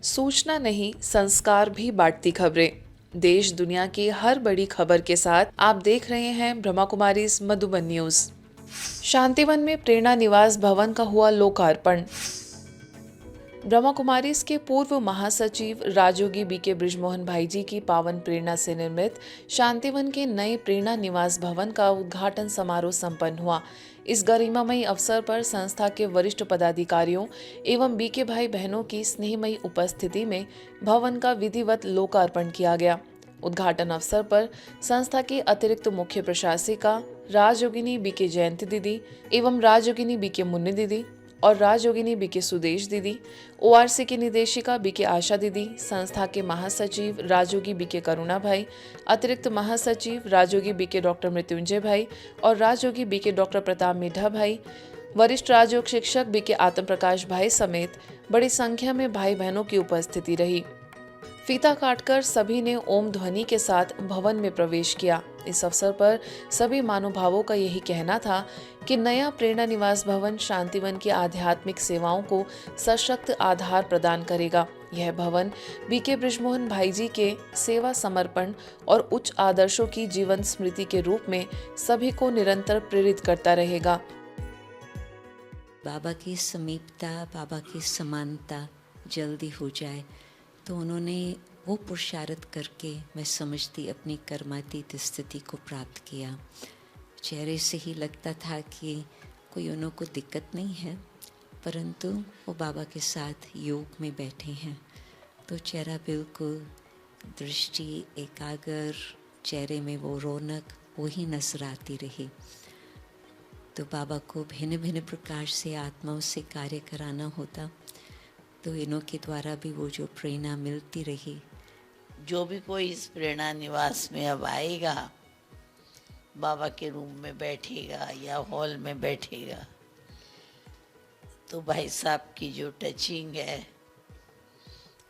सूचना नहीं, संस्कार भी बांटती खबरें। देश दुनिया की हर बड़ी खबर के साथ आप देख रहे हैं ब्रह्मा कुमारी मधुबन न्यूज। शांतिवन में प्रेरणा निवास भवन का हुआ लोकार्पण। ब्रह्मा कुमारीज के पूर्व महासचिव राजयोगी बीके बृजमोहन भाई जी की पावन प्रेरणा से निर्मित शांतिवन के नए प्रेरणा निवास भवन का उद्घाटन समारोह संपन्न हुआ। इस गरिमामयी अवसर पर संस्था के वरिष्ठ पदाधिकारियों एवं बीके भाई बहनों की स्नेहमयी उपस्थिति में भवन का विधिवत लोकार्पण किया गया। उद्घाटन अवसर पर संस्था की अतिरिक्त मुख्य प्रशासिका राजयोगिनी बीके जयंती दीदी एवं राजयोगिनी बीके मुन्नी दीदी और राजयोगिनी बीके सुदेश दीदी, ओआरसी की निदेशिका बीके आशा दीदी, संस्था के महासचिव राजयोगी बीके करुणा भाई, अतिरिक्त महासचिव राजयोगी बीके डॉक्टर मृत्युंजय भाई और राजयोगी बीके डॉक्टर प्रताप मिढ़ा भाई, वरिष्ठ राजयोग शिक्षक बीके आत्म प्रकाश भाई समेत बड़ी संख्या में भाई बहनों की उपस्थिति रही। फीता काटकर सभी ने ओम ध्वनि के साथ भवन में प्रवेश किया। इस अवसर पर सभी महानुभावों का यही कहना था कि नया प्रेरणा निवास भवन शांतिवन की आध्यात्मिक सेवाओं को सशक्त आधार प्रदान करेगा। यह भवन बीके बृजमोहन भाई जी के सेवा समर्पण और उच्च आदर्शों की जीवन स्मृति के रूप में सभी को निरंतर प्रेरित करता रहेगा। बाबा की समीपता, बाबा की समानता जल्दी हो जाए, तो उन्होंने वो पुरुषार्थ करके मैं समझती अपनी कर्मातीत स्थिति को प्राप्त किया। चेहरे से ही लगता था कि कोई उनको दिक्कत नहीं है, परंतु वो बाबा के साथ योग में बैठे हैं, तो चेहरा बिल्कुल दृष्टि एकाग्र, चेहरे में वो रौनक वो ही नजर आती रही। तो बाबा को भिन्न भिन्न प्रकार से आत्माओं से कार्य कराना होता, तो इन्हों के द्वारा भी वो जो प्रेरणा मिलती रही। जो भी कोई इस प्रेरणा निवास में अब आएगा, बाबा के रूम में बैठेगा या हॉल में बैठेगा, तो भाई साहब की जो टचिंग है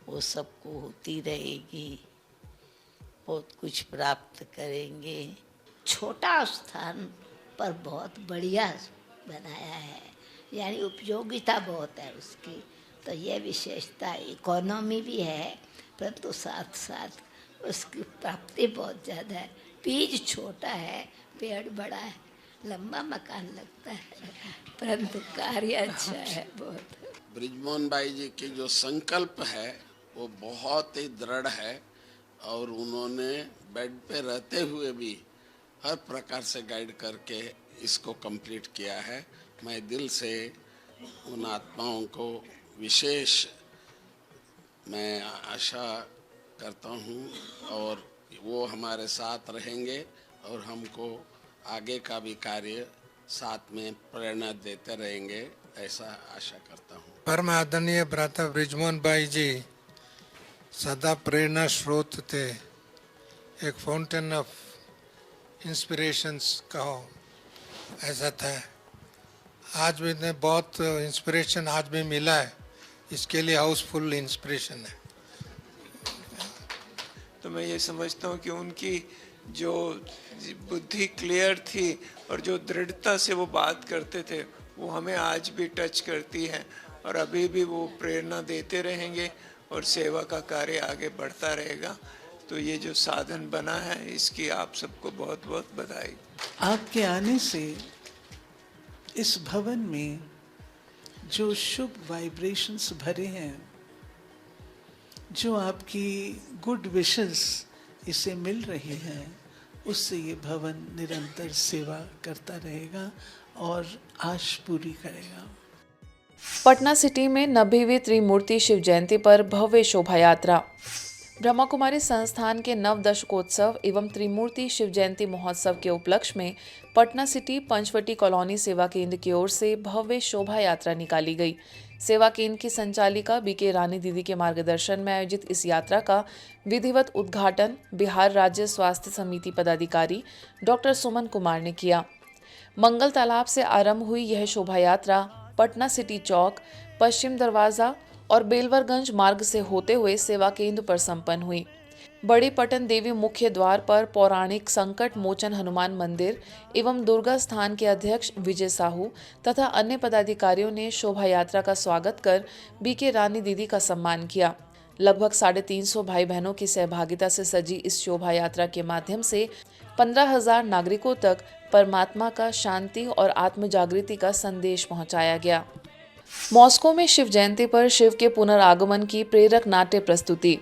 वो सबको होती रहेगी, बहुत कुछ प्राप्त करेंगे। छोटा स्थान पर बहुत बढ़िया बनाया है, यानी उपयोगिता बहुत है उसकी। तो ये विशेषता इकोनॉमी भी है, परंतु साथ साथ उसकी प्राप्ति बहुत ज़्यादा है। बीज छोटा है, पेड़ बड़ा है, लंबा मकान लगता है, परंतु कार्य अच्छा है बहुत। बृजमोहन भाई जी की जो संकल्प है वो बहुत ही दृढ़ है और उन्होंने बेड पे रहते हुए भी हर प्रकार से गाइड करके इसको कंप्लीट किया है। मैं दिल से उन आत्माओं को विशेष मैं आशा करता हूँ और वो हमारे साथ रहेंगे और हमको आगे का भी कार्य साथ में प्रेरणा देते रहेंगे, ऐसा आशा करता हूँ। परम आदरणीय भ्राता बृजमोहन भाई जी सदा प्रेरणा स्रोत थे, एक फाउंटेन ऑफ इंस्पिरेशंस कहो ऐसा था। आज भी ने बहुत इंस्पिरेशन आज भी मिला है, इसके लिए हाउसफुल इंस्पिरेशन है। तो मैं ये समझता हूँ कि उनकी जो बुद्धि क्लियर थी और जो दृढ़ता से वो बात करते थे वो हमें आज भी टच करती है और अभी भी वो प्रेरणा देते रहेंगे और सेवा का कार्य आगे बढ़ता रहेगा। तो ये जो साधन बना है इसकी आप सबको बहुत बहुत बधाई। आपके आने से इस भवन में जो शुभ वाइब्रेशंस भरे हैं, जो आपकी गुड विशेस इसे मिल रही हैं, उससे ये भवन निरंतर सेवा करता रहेगा और आश पूरी करेगा। पटना सिटी में 90वीं त्रिमूर्ति शिव जयंती पर भव्य शोभा यात्रा। ब्रह्मा कुमारी संस्थान के नव दशकोत्सव एवं त्रिमूर्ति शिव जयंती महोत्सव के उपलक्ष्य में पटना सिटी पंचवटी कॉलोनी सेवा केंद्र की ओर से भव्य शोभा यात्रा निकाली गई। सेवा केंद्र की संचालिका बीके रानी दीदी के मार्गदर्शन में आयोजित इस यात्रा का विधिवत उद्घाटन बिहार राज्य स्वास्थ्य समिति पदाधिकारी डॉक्टर सुमन कुमार ने किया। मंगल तालाब से आरंभ हुई यह शोभा यात्रा पटना सिटी चौक, पश्चिम दरवाजा और बेलवरगंज मार्ग से होते हुए सेवा केंद्र पर संपन्न हुई। बड़ी पटन देवी मुख्य द्वार पर पौराणिक संकट मोचन हनुमान मंदिर एवं दुर्गा स्थान के अध्यक्ष विजय साहू तथा अन्य पदाधिकारियों ने शोभा यात्रा का स्वागत कर बीके रानी दीदी का सम्मान किया। लगभग 350 भाई बहनों की सहभागिता से सजी इस शोभा यात्रा के माध्यम से 15,000 नागरिकों तक परमात्मा का शांति और आत्म जागृति का संदेश पहुंचाया गया। मॉस्को में शिव जयंती पर शिव के पुनरागमन की प्रेरक नाट्य प्रस्तुति।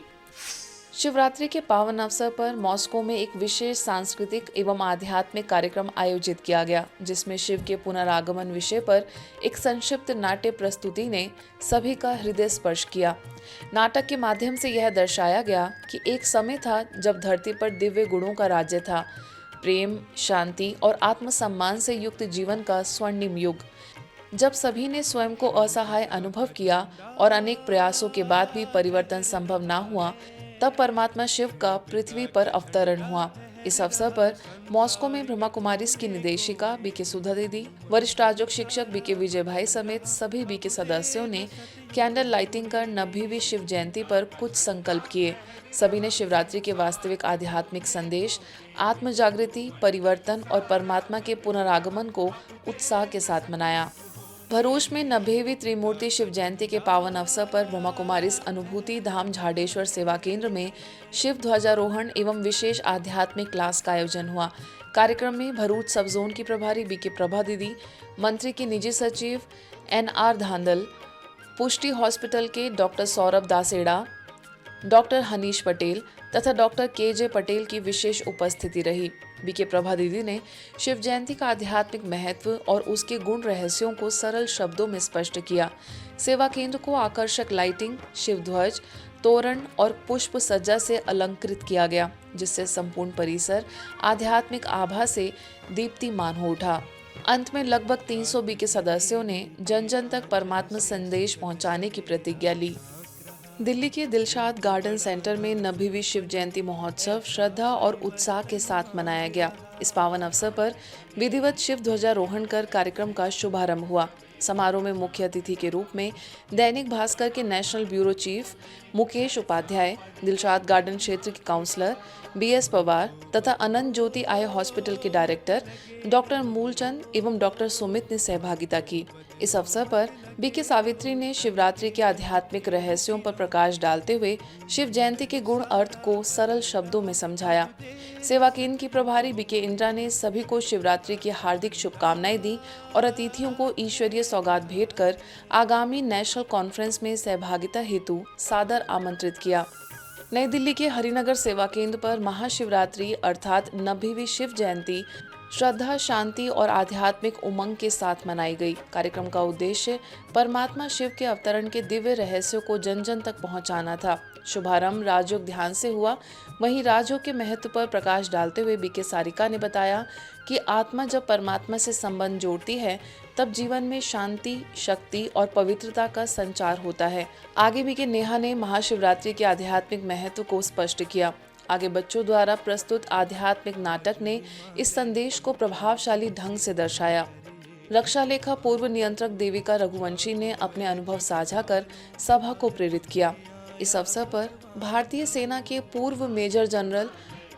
शिवरात्रि के पावन अवसर पर मॉस्को में एक विशेष सांस्कृतिक एवं आध्यात्मिक कार्यक्रम आयोजित किया गया, जिसमें शिव के पुनरागमन विषय पर एक संक्षिप्त नाट्य प्रस्तुति ने सभी का हृदय स्पर्श किया। नाटक के माध्यम से यह दर्शाया गया कि एक समय था जब धरती पर दिव्य गुणों का राज्य था, प्रेम, शांति और आत्मसम्मान से युक्त जीवन का स्वर्णिम युग। जब सभी ने स्वयं को असहाय अनुभव किया और अनेक प्रयासों के बाद भी परिवर्तन संभव न हुआ, तब परमात्मा शिव का पृथ्वी पर अवतरण हुआ। इस अवसर पर मॉस्को में ब्रह्मा कुमारीज की निदेशिका बीके सुधा दीदी, वरिष्ठ राजयोग शिक्षक बीके विजय भाई समेत सभी बीके सदस्यों ने कैंडल लाइटिंग कर 90वीं शिव जयंती पर कुछ संकल्प किए। सभी ने शिवरात्रि के वास्तविक आध्यात्मिक संदेश, आत्म जागृति, परिवर्तन और परमात्मा के पुनरागमन को उत्साह के साथ मनाया। भरूच में 90वीं त्रिमूर्ति शिव जयंती के पावन अवसर पर ब्रह्मा कुमारीज अनुभूति धाम झाडेश्वर सेवा केंद्र में शिव ध्वजारोहण एवं विशेष आध्यात्मिक क्लास का आयोजन हुआ। कार्यक्रम में भरूच सब जोन की प्रभारी बीके प्रभा दीदी, मंत्री की निजी सचिव NR धांधल, पुष्टि हॉस्पिटल के डॉक्टर सौरभ दासेड़ा, डॉक्टर हनीश पटेल तथा डॉक्टर KJ पटेल की विशेष उपस्थिति रही। बीके प्रभा दीदी ने शिव जयंती का आध्यात्मिक महत्व और उसके गुण रहस्यों को सरल शब्दों में स्पष्ट किया। सेवा केंद्र को आकर्षक लाइटिंग, शिव ध्वज, तोरण और पुष्प सज्जा से अलंकृत किया गया, जिससे संपूर्ण परिसर आध्यात्मिक आभा से दीप्तिमान हो उठा। अंत में लगभग 300 बीके सदस्यों ने जन जन तक परमात्मा संदेश पहुंचाने की प्रतिज्ञा ली। दिल्ली के दिलशाद गार्डन सेंटर में 90वीं शिव जयंती महोत्सव श्रद्धा और उत्साह के साथ मनाया गया। इस पावन अवसर पर विधिवत शिव ध्वजारोहण कर कार्यक्रम का शुभारंभ हुआ। समारोह में मुख्य अतिथि के रूप में दैनिक भास्कर के national bureau chief Mukesh Upadhyay, Dilshad Garden क्षेत्र के काउंसलर BS पवार तथा अनंत ज्योति आई हॉस्पिटल के डायरेक्टर डॉक्टर मूलचंद एवं डॉक्टर सुमित ने सहभागिता की। इस अवसर पर बीके सावित्री ने शिवरात्रि के आध्यात्मिक रहस्यों पर प्रकाश डालते हुए शिव जयंती के गुण अर्थ को सरल शब्दों में समझाया। सेवा केंद्र की प्रभारी बीके इंदिरा ने सभी को शिवरात्रि की हार्दिक शुभकामनाएं दी और अतिथियों को ईश्वरीय सौगात भेंट कर आगामी नेशनल कॉन्फ्रेंस में सहभागिता हेतु सादर आमंत्रित किया। नई दिल्ली के हरिनगर सेवा केंद्र पर महाशिवरात्रि अर्थात 90वीं शिव जयंती श्रद्धा, शांति और आध्यात्मिक उमंग के साथ मनाई गई। कार्यक्रम का उद्देश्य परमात्मा शिव के अवतरण के दिव्य रहस्यों को जन जन तक पहुंचाना था। शुभारंभ राजयोग ध्यान से हुआ। वहीं राजयोग के महत्व पर प्रकाश डालते हुए बीके सारिका ने बताया कि आत्मा जब परमात्मा से संबंध जोड़ती है तब जीवन में शांति, शक्ति और पवित्रता का संचार होता है। आगे बीके नेहा ने महाशिवरात्रि के आध्यात्मिक महत्व को स्पष्ट किया। आगे बच्चों द्वारा प्रस्तुत आध्यात्मिक नाटक ने इस संदेश को प्रभावशाली ढंग से दर्शाया। रक्षा लेखा पूर्व नियंत्रक देविका रघुवंशी ने अपने अनुभव साझा कर सभा को प्रेरित किया। इस अवसर पर भारतीय सेना के पूर्व मेजर जनरल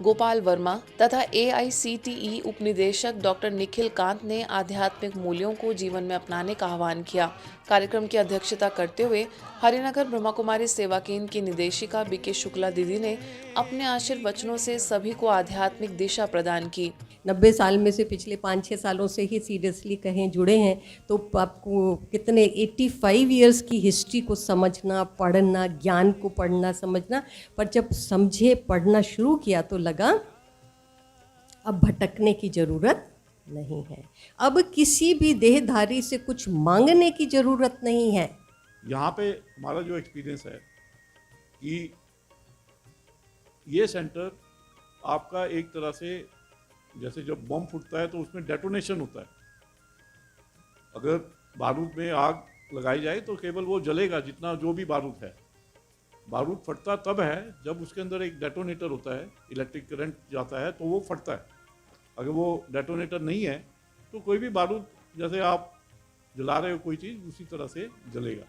गोपाल वर्मा तथा AICTE उपनिदेशक डॉक्टर निखिल कांत ने आध्यात्मिक मूल्यों को जीवन में अपनाने का आह्वान किया। कार्यक्रम की अध्यक्षता करते हुए हरिनगर ब्रह्मा कुमारी सेवा केंद्र की निदेशिका बीके शुक्ला दीदी ने अपने आशीर्वचनों से सभी को आध्यात्मिक दिशा प्रदान की। 90 साल में से पिछले 5-6 सालों से ही सीरियसली कहें जुड़े हैं तो आपको कितने 85 इयर्स की हिस्ट्री को समझना, पढ़ना, ज्ञान को पढ़ना, समझना, पर जब समझे, पढ़ना शुरू किया तो लगा अब भटकने की ज़रूरत नहीं है। अब किसी भी देहधारी से कुछ मांगने की ज़रूरत नहीं है। यहाँ पे हमारा जो एक्सपीरियंस है कि ये सेंटर आपका एक तरह से जैसे जब बम फूटता है तो उसमें डेटोनेशन होता है। अगर बारूद में आग लगाई जाए तो केवल वो जलेगा जितना जो भी बारूद है। बारूद फटता तब है जब उसके अंदर एक डेटोनेटर होता है, इलेक्ट्रिक करंट जाता है तो वो फटता है। अगर वो डेटोनेटर नहीं है तो कोई भी बारूद जैसे आप जला रहे हो कोई चीज़ उसी तरह से जलेगा,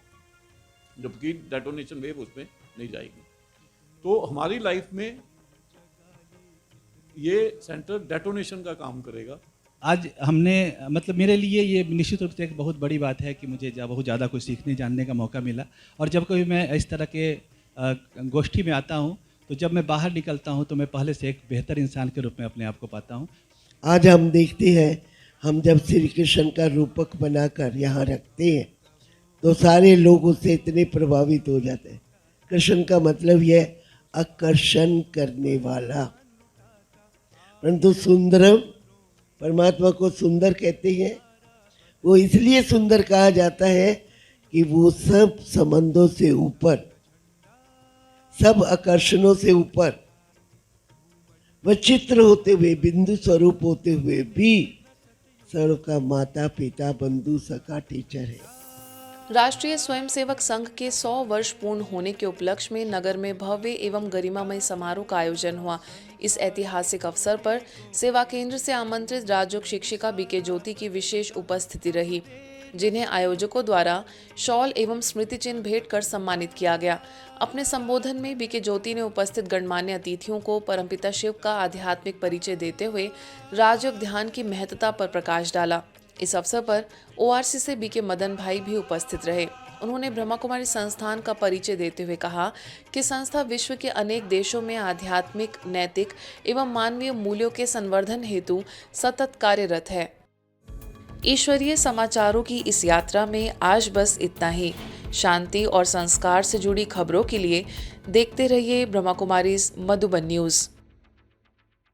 जबकि डेटोनेशन वेव उसमें नहीं जाएगी। तो हमारी लाइफ में ये सेंटर डेटोनेशन का काम करेगा। आज हमने मतलब मेरे लिए ये निश्चित रूप से एक बहुत बड़ी बात है कि मुझे बहुत ज़्यादा कुछ सीखने जानने का मौका मिला। और जब कभी मैं इस तरह के गोष्ठी में आता हूँ तो जब मैं बाहर निकलता हूँ तो मैं पहले से एक बेहतर इंसान के रूप में अपने आप को पाता हूँ। आज हम देखते हैं, हम जब श्री कृष्ण का रूपक बनाकर यहाँ रखते हैं तो सारे लोग उससे इतने प्रभावित हो जाते हैं। कृष्ण का मतलब यह आकर्षण करने वाला, परंतु सुंदरम, परमात्मा को सुंदर कहते हैं। वो इसलिए सुंदर कहा जाता है कि वो सब संबंधों से ऊपर, सब आकर्षणों से ऊपर, वचित्र होते हुए, बिंदु स्वरूप होते हुए भी सर्व का माता पिता बंधु सखा टीचर है। राष्ट्रीय स्वयंसेवक संघ के 100 वर्ष पूर्ण होने के उपलक्ष्य में नगर में भव्य एवं गरिमामय समारोह का आयोजन हुआ। इस ऐतिहासिक अवसर पर सेवा केंद्र से आमंत्रित राजयोग शिक्षिका बीके ज्योति की विशेष उपस्थिति रही, जिन्हें आयोजकों द्वारा शॉल एवं स्मृति चिन्ह भेंट कर सम्मानित किया गया। अपने संबोधन में बीके ज्योति ने उपस्थित गणमान्य अतिथियों को परमपिता शिव का आध्यात्मिक परिचय देते हुए राजयोग ध्यान की महत्ता पर प्रकाश डाला। इस अवसर पर ओआरसी से बीके मदन भाई भी उपस्थित रहे। उन्होंने ब्रह्मा कुमारी संस्थान का परिचय देते हुए कहा कि संस्था विश्व के अनेक देशों में आध्यात्मिक, नैतिक एवं मानवीय मूल्यों के संवर्धन हेतु सतत कार्यरत है। ईश्वरीय समाचारों की इस यात्रा में आज बस इतना ही। शांति और संस्कार से जुड़ी खबरों के लिए देखते रहिए ब्रह्मा कुमारीज मधुबन न्यूज़।